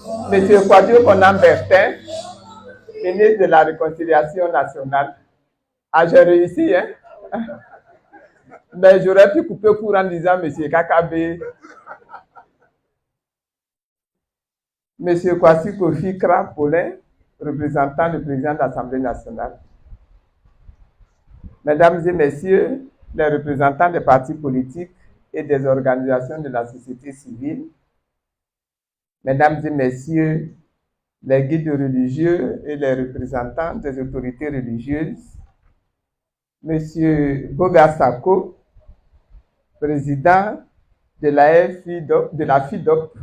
M. Kwadwo Konam-Bertin, ministre de la Réconciliation nationale. Ah, j'ai réussi, hein? Mais j'aurais pu couper court en disant M. Kakabe, M. Kwasi Kofi Krah-Paulin, représentant le président de l'Assemblée nationale. Mesdames et messieurs, les représentants des partis politiques et des organisations de la société civile, mesdames et messieurs, les guides religieux et les représentants des autorités religieuses, Monsieur Boga Sako, président de la FIDOP,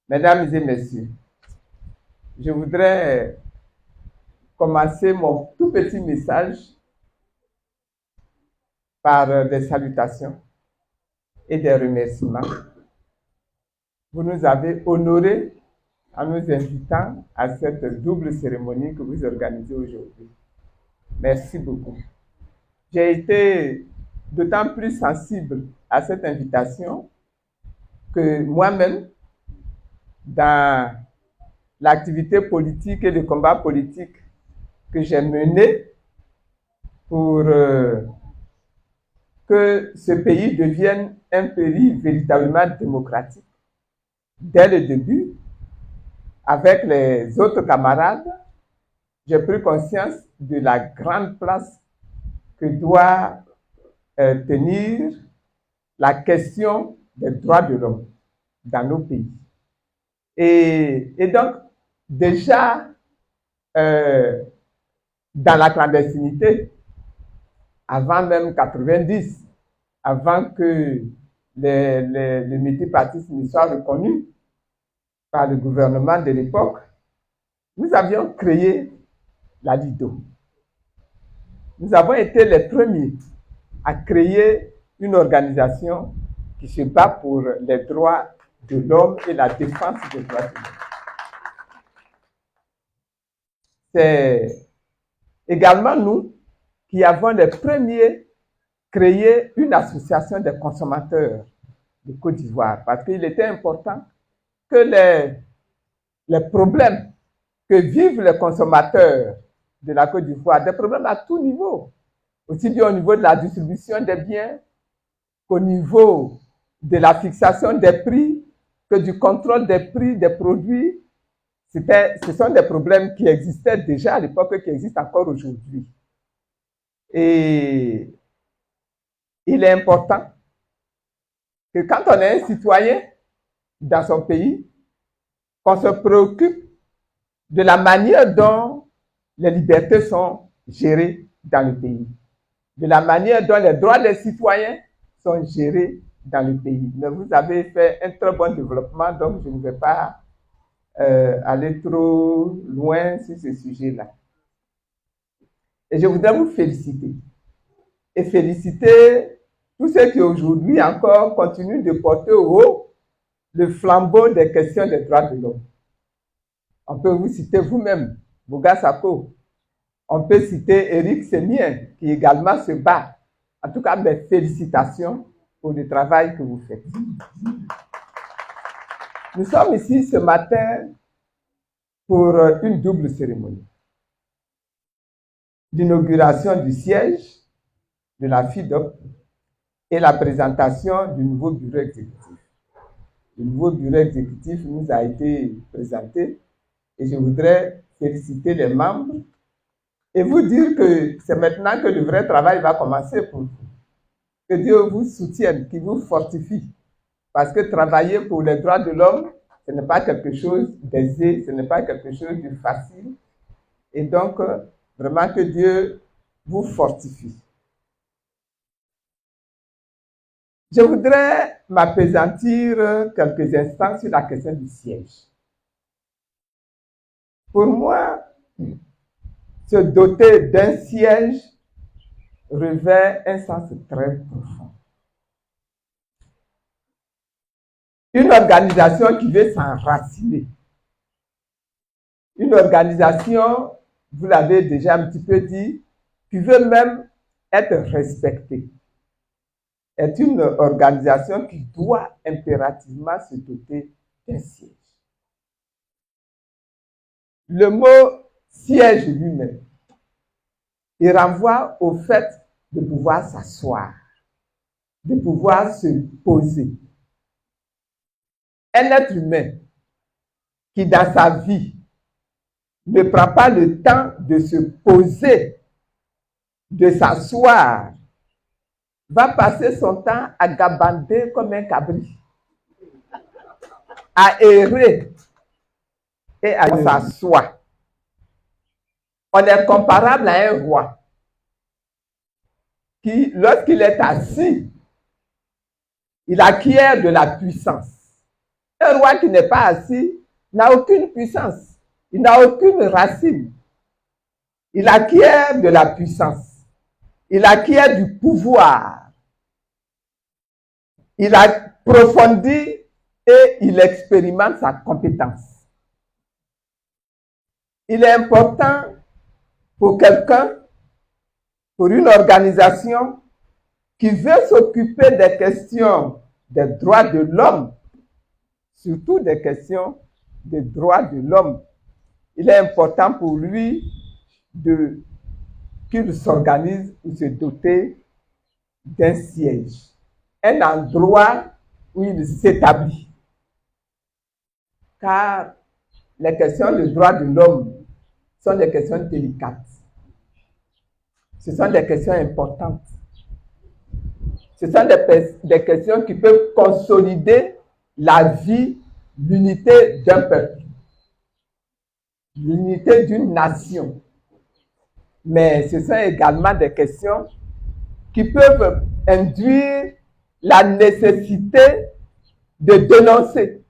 mesdames et messieurs, je voudrais commencer mon tout petit message par des salutations et des remerciements. Vous nous avez honorés en nous invitant à cette double cérémonie que vous organisez aujourd'hui. Merci beaucoup. J'ai été d'autant plus sensible à cette invitation que moi-même, dans l'activité politique et le combat politique que j'ai mené pour que ce pays devienne un pays véritablement démocratique, dès le début, avec les autres camarades, j'ai pris conscience de la grande place que doit tenir la question des droits de l'homme dans nos pays. Et donc, déjà, dans la clandestinité, avant même 90, avant que le multipartisme soit reconnu par le gouvernement de l'époque, nous avions créé la LIDO. Nous avons été les premiers à créer une organisation qui se bat pour les droits de l'homme et la défense des droits de l'homme. C'est également nous qui avons les premiers créé une association des consommateurs de Côte d'Ivoire parce qu'il était important que les problèmes que vivent les consommateurs de la Côte d'Ivoire, des problèmes à tout niveau, aussi bien au niveau de la distribution des biens qu'au niveau de la fixation des prix, que du contrôle des prix des produits. Ce sont des problèmes qui existaient déjà à l'époque et qui existent encore aujourd'hui. Et il est important que quand on est un citoyen dans son pays, qu'on se préoccupe de la manière dont les libertés sont gérées dans le pays, de la manière dont les droits des citoyens sont gérés dans le pays. Mais vous avez fait un très bon développement, donc je ne vais pas aller trop loin sur ce sujet-là. Et je voudrais vous féliciter. Et féliciter tous ceux qui aujourd'hui encore continuent de porter au haut le flambeau des questions des droits de l'homme. On peut vous citer vous-même, Boga Sako. On peut citer Éric Sémien, qui également se bat. En tout cas, mes félicitations pour le travail que vous faites. Nous sommes ici ce matin pour une double cérémonie. L'inauguration du siège de la FIDOP et la présentation du nouveau bureau exécutif. Le nouveau bureau exécutif nous a été présenté et je voudrais féliciter les membres et vous dire que c'est maintenant que le vrai travail va commencer pour vous. Que Dieu vous soutienne, qu'il vous fortifie. Parce que travailler pour les droits de l'homme, ce n'est pas quelque chose d'aisé, ce n'est pas quelque chose de facile. Et donc, vraiment que Dieu vous fortifie. Je voudrais m'appesantir quelques instants sur la question du siège. Pour moi, se doter d'un siège revêt un sens très profond. Une organisation qui veut s'enraciner. Une organisation, vous l'avez déjà un petit peu dit, qui veut même être respectée. Est une organisation qui doit impérativement se doter d'un siège. Le mot siège lui-même, il renvoie au fait de pouvoir s'asseoir, de pouvoir se poser. Un être humain qui, dans sa vie, ne prend pas le temps de se poser, de s'asseoir, va passer son temps à gabander comme un cabri, à errer et à s'asseoir. On est comparable à un roi qui, lorsqu'il est assis, il acquiert de la puissance. Un roi qui n'est pas assis n'a aucune puissance. Il n'a aucune racine. Il acquiert de la puissance. Il acquiert du pouvoir. Il approfondit et il expérimente sa compétence. Il est important pour quelqu'un, pour une organisation qui veut s'occuper des questions des droits de l'homme, surtout des questions des droits de l'homme. Il est important pour lui qu'il s'organise ou se doter d'un siège, un endroit où il s'établit. Car les questions de droits de l'homme sont des questions délicates. Ce sont des questions importantes. Ce sont des questions qui peuvent consolider la vie, l'unité d'un peuple, l'unité d'une nation. Mais ce sont également des questions qui peuvent induire la nécessité de dénoncer,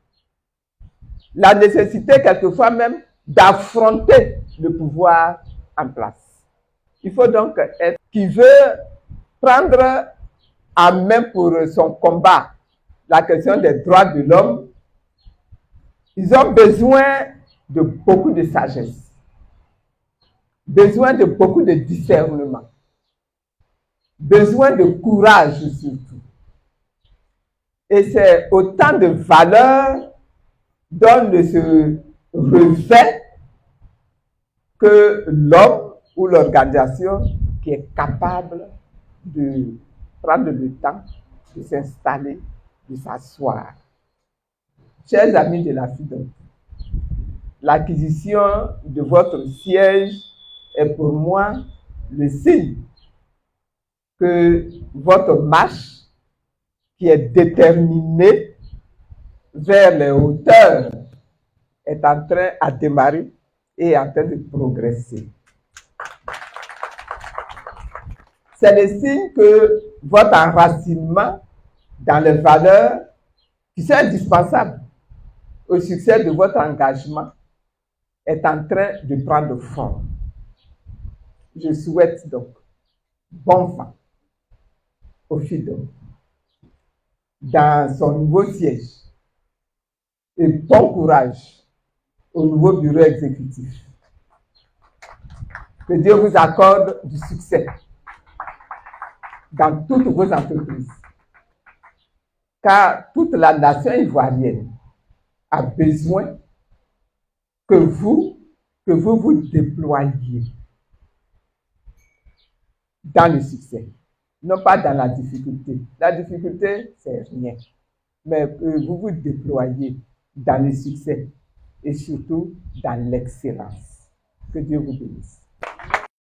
la nécessité quelquefois même d'affronter le pouvoir en place. Il faut donc être qui veut prendre en main pour son combat la question des droits de l'homme. Ils ont besoin de beaucoup de sagesse, besoin de beaucoup de discernement, besoin de courage surtout. Et c'est autant de valeurs dont ne se revêt que l'homme ou l'organisation qui est capable de prendre le temps de s'installer, de s'asseoir. Chers amis de la FIDOC, l'acquisition de votre siège est pour moi le signe que votre marche, qui est déterminée vers les hauteurs, est en train de démarrer et est en train de progresser. C'est le signe que votre enracinement dans les valeurs qui sont indispensables au succès de votre engagement est en train de prendre forme. Je souhaite donc bon vent au FIDOC dans son nouveau siège et bon courage au nouveau bureau exécutif. Que Dieu vous accorde du succès dans toutes vos entreprises. Car toute la nation ivoirienne a besoin que vous vous déployiez dans le succès, non pas dans la difficulté. La difficulté, c'est rien. Mais que vous vous déployiez dans le succès et surtout dans l'excellence. Que Dieu vous bénisse.